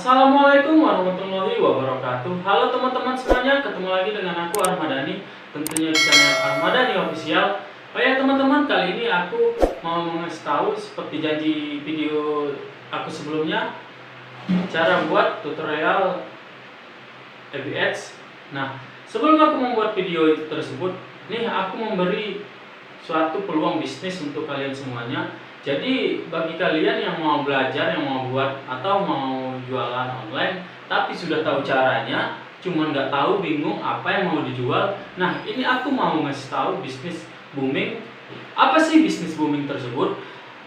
Assalamualaikum warahmatullahi wabarakatuh. Halo teman-teman semuanya, ketemu lagi dengan aku Armadani, tentunya di channel Armadani Official. Oh ya teman-teman, kali ini aku mau ngasih tahu seperti janji video aku sebelumnya, cara buat tutorial FBX. Nah, sebelum aku membuat video itu tersebut, nih aku memberi suatu peluang bisnis untuk kalian semuanya. Jadi bagi kalian yang mau belajar, yang mau buat atau mau jualan online tapi sudah tahu caranya, cuman nggak tahu, bingung apa yang mau dijual. Nah, ini aku mau ngasih tahu bisnis booming. Apa sih bisnis booming tersebut?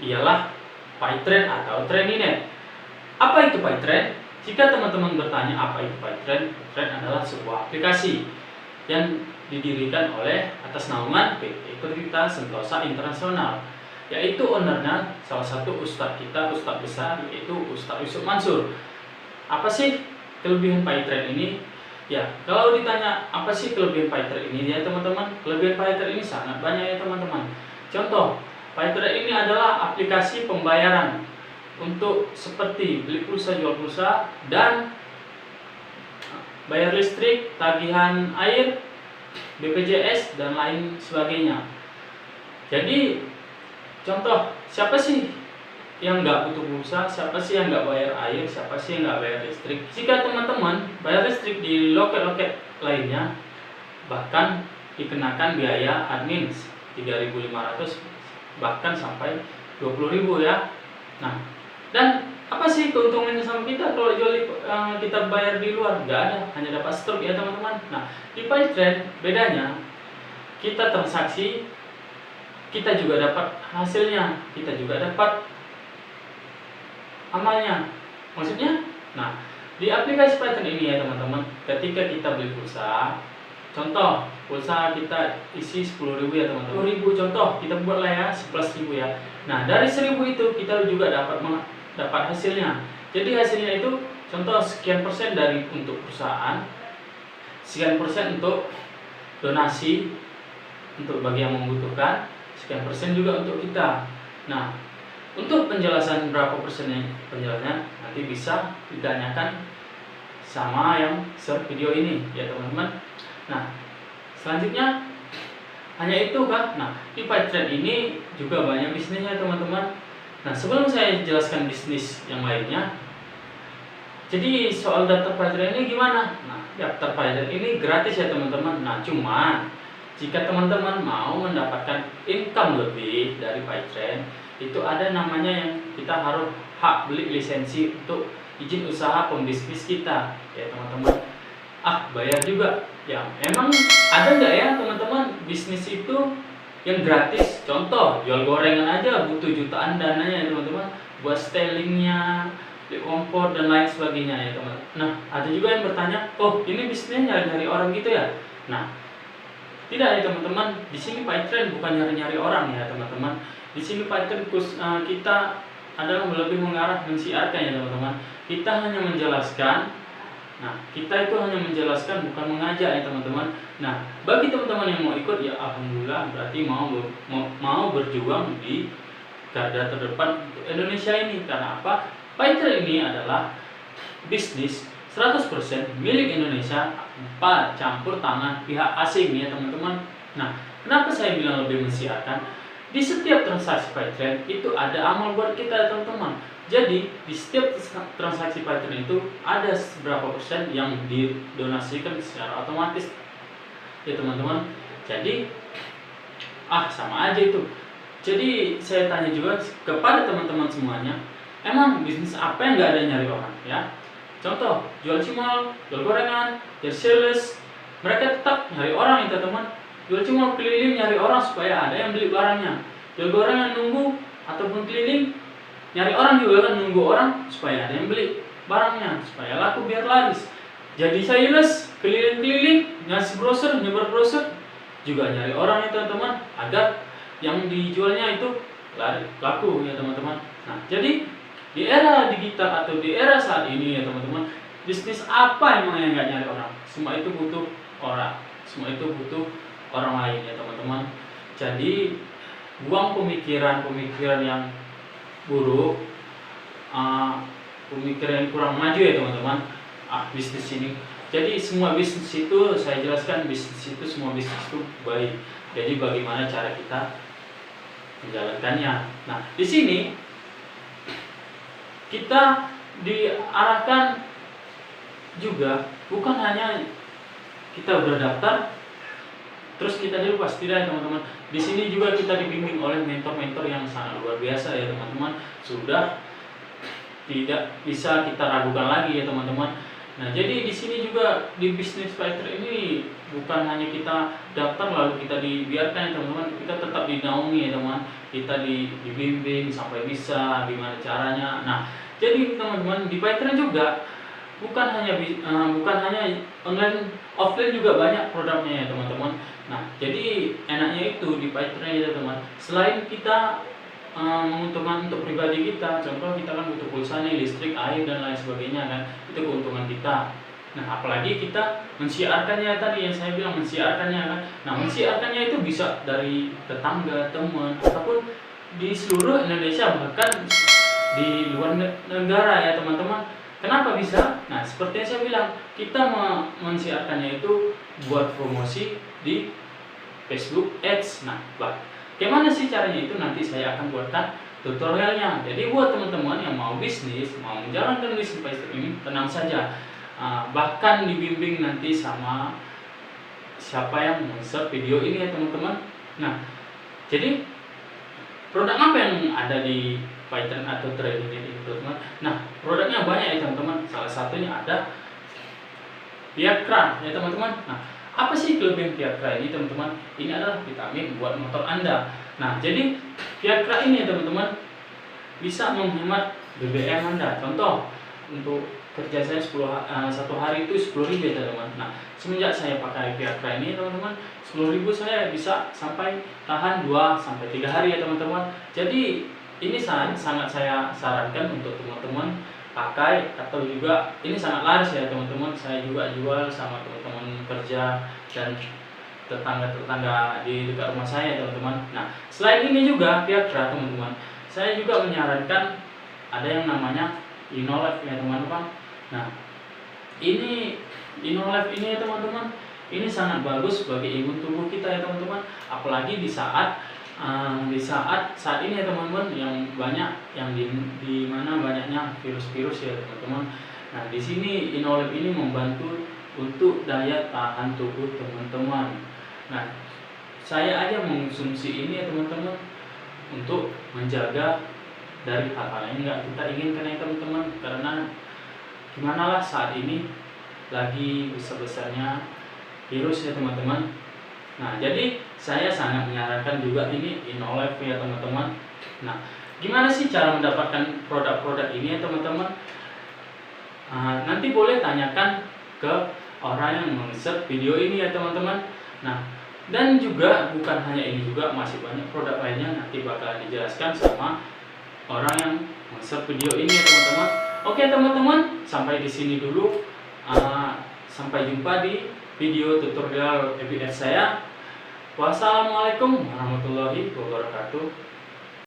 Ialah PayTrend atau Trendinet. Apa itu PayTrend? Jika teman-teman bertanya apa itu PayTrend, PayTrend adalah sebuah aplikasi yang didirikan oleh atas naungan PT Tirta Sentosa Internasional, yaitu ownernya salah satu ustadz kita, ustadz besar, yaitu Ustadz Yusuf Mansur. Apa sih kelebihan PayTrend ini? Ya, kalau ditanya apa sih kelebihan PayTrend ini ya teman-teman, kelebihan PayTrend ini sangat banyak ya teman-teman. Contoh, PayTrend ini adalah aplikasi pembayaran untuk seperti beli pulsa, jual pulsa, dan bayar listrik, tagihan air, BPJS, dan lain sebagainya. Jadi contoh, siapa sih yang nggak butuh pulsa, siapa sih yang nggak bayar air, siapa sih yang nggak bayar listrik? Jika teman-teman bayar listrik di loket-loket lainnya, bahkan dikenakan biaya admin 3.500 bahkan sampai 20.000 ya. Nah, dan apa sih keuntungannya sama kita kalau kita bayar di luar? Nggak ada, hanya dapat struk ya teman-teman. Nah, di PayTrend bedanya, kita transaksi, kita juga dapat hasilnya, kita juga dapat amalnya. Maksudnya, nah, di aplikasi PayTrend ini ya teman-teman, ketika kita beli pulsa, contoh pulsa kita isi 10.000 ya teman-teman, 10.000 contoh, kita buat lah ya 11.000 ya. Nah, dari 1.000 itu kita juga dapat hasilnya. Jadi hasilnya itu contoh sekian persen dari untuk perusahaan, sekian persen untuk donasi untuk bagi yang membutuhkan, sekian persen juga untuk kita. Nah, untuk penjelasan berapa persennya penjelasannya nanti bisa ditanyakan sama yang share video ini ya teman-teman. Nah, selanjutnya hanya itu kan. Nah, di PayTrend ini juga banyak bisnisnya teman-teman. Nah, sebelum saya jelaskan bisnis yang lainnya, jadi soal daftar PayTrend ini gimana? Nah, daftar PayTrend ini gratis ya teman-teman. Nah, cuman jika teman-teman mau mendapatkan income lebih dari PayTrend, itu ada namanya yang kita harus hak beli lisensi untuk izin usaha pembisnis kita ya teman-teman. Bayar juga ya. Emang ada nggak ya teman-teman bisnis itu yang gratis? Contoh, jual gorengan aja butuh jutaan dananya ya teman-teman, buat stylingnya, beli kompor dan lain sebagainya ya teman. Nah, ada juga yang bertanya, oh ini bisnisnya nyari-nyari orang gitu ya? Nah, tidak ya teman-teman, di sini PayTrend bukan nyari-nyari orang ya teman-teman. Di sini PayTrend kita adalah lebih mengarah mensiarkan ya teman-teman. Kita hanya menjelaskan. Nah, kita itu hanya menjelaskan, bukan mengajak ya teman-teman. Nah, bagi teman-teman yang mau ikut ya alhamdulillah, berarti mau berjuang di garda terdepan untuk Indonesia ini. Karena apa? PayTrend ini adalah bisnis 100% milik Indonesia, tanpa campur tangan pihak asing ya teman-teman. Nah, kenapa saya bilang lebih mensiarkan? Di setiap transaksi PayTrend itu ada amal buat kita teman-teman. Jadi di setiap transaksi PayTrend itu ada seberapa persen yang didonasikan secara otomatis ya teman-teman. Jadi sama aja itu. Jadi saya tanya juga kepada teman-teman semuanya, emang bisnis apa yang nggak ada nyari orang ya? Contoh, jual cimol, jual gorengan, jadi sales, mereka tetap nyari orang itu teman. Jual cimol keliling nyari orang supaya ada yang beli barangnya. Jual gorengan nunggu ataupun keliling nyari orang juga kan, nunggu orang supaya ada yang beli barangnya, supaya laku biar laris. Jadi sales keliling-keliling ngasih brosur, nyebar brosur, juga nyari orang itu teman, agar yang dijualnya itu laku ya teman-teman. Nah, jadi di era digital atau di era saat ini ya teman-teman, bisnis apa emang yang nggak nyari orang? Semua itu butuh orang, semua itu butuh orang lain ya teman-teman. Jadi buang pemikiran yang buruk, pemikiran yang kurang maju ya teman-teman. Bisnis ini. Jadi semua bisnis itu saya jelaskan, bisnis itu semua bisnis itu baik. Jadi bagaimana cara kita menjalankannya. Nah, di sini kita diarahkan juga bukan hanya kita udah daftar terus kita dilepas, tidak teman-teman. Di sini juga kita dibimbing oleh mentor-mentor yang sangat luar biasa ya teman-teman. Sudah tidak bisa kita ragukan lagi ya teman-teman. Nah, jadi di sini juga di Business Fighter ini bukan hanya kita daftar lalu kita dibiarkan ya teman-teman, kita tetap dinaungi ya teman, kita dibimbing sampai bisa gimana caranya. Nah, jadi teman-teman di Fighter juga bukan hanya online, offline juga banyak produknya ya teman-teman. Nah, jadi enaknya itu di Fighter ya teman, selain kita menguntungkan untuk pribadi kita, contoh kita kan butuh pulsa nih, listrik, air dan lain sebagainya kan, itu keuntungan kita. Nah, apalagi kita mensiarkannya, tadi yang saya bilang mensiarkannya kan. Nah, mensiarkannya itu bisa dari tetangga, teman, ataupun di seluruh Indonesia, bahkan di luar negara ya teman-teman. Kenapa bisa? Nah, seperti yang saya bilang, kita mensiarkannya itu buat promosi di Facebook Ads. Nah, bagaimana sih caranya itu nanti saya akan buatkan tutorialnya. Jadi buat teman-teman yang mau bisnis, mau menjalankan bisnis Facebook ini, tenang saja. Bahkan dibimbing nanti sama siapa yang men-share video ini ya teman-teman. Nah, jadi produk apa yang ada di Fighter atau trading ini teman-teman? Nah, produknya banyak ya teman-teman. Salah satunya ada Viagra ya teman-teman. Nah, apa sih kelebihan Viagra ini teman-teman? Ini adalah vitamin buat motor Anda. Nah, jadi Viagra ini ya teman-teman bisa menghemat BBM Anda. Contoh, untuk kerja saya 1 hari itu 10.000 ya teman-teman. Nah, semenjak saya pakai Viagra ini teman-teman, 10.000 saya bisa sampai tahan 2-3 hari ya teman-teman. Jadi ini sangat saya sarankan untuk teman-teman pakai, atau juga ini sangat laris ya teman-teman. Saya juga jual sama teman-teman kerja dan tetangga-tetangga di dekat rumah saya teman-teman. Nah, selain ini juga Viagra teman-teman, saya juga menyarankan ada yang namanya Inolife ya teman-teman. Nah, ini Inolife ini ya teman-teman, ini sangat bagus bagi imun tubuh kita ya teman-teman. Apalagi di saat saat ini ya teman-teman, yang banyak yang di mana banyaknya virus-virus ya teman-teman. Nah, di sini Inolife ini membantu untuk daya tahan tubuh teman-teman. Nah, saya aja mengonsumsi ini ya teman-teman untuk menjaga dari hal-hal yang nggak kita inginkan ya teman-teman. Karena gimana lah saat ini lagi besar-besarnya virus ya teman-teman. Nah, jadi saya sangat menyarankan juga ini Inolife ya teman-teman. Nah, gimana sih cara mendapatkan produk-produk ini ya teman-teman? Nanti boleh tanyakan ke orang yang men-share video ini ya teman-teman. Nah, dan juga bukan hanya ini, juga masih banyak produk lainnya nanti bakalan dijelaskan sama orang yang men-share video ini ya teman-teman. Oke teman-teman, sampai di sini dulu. Sampai jumpa di video tutorial FBS saya. Wassalamualaikum warahmatullahi wabarakatuh.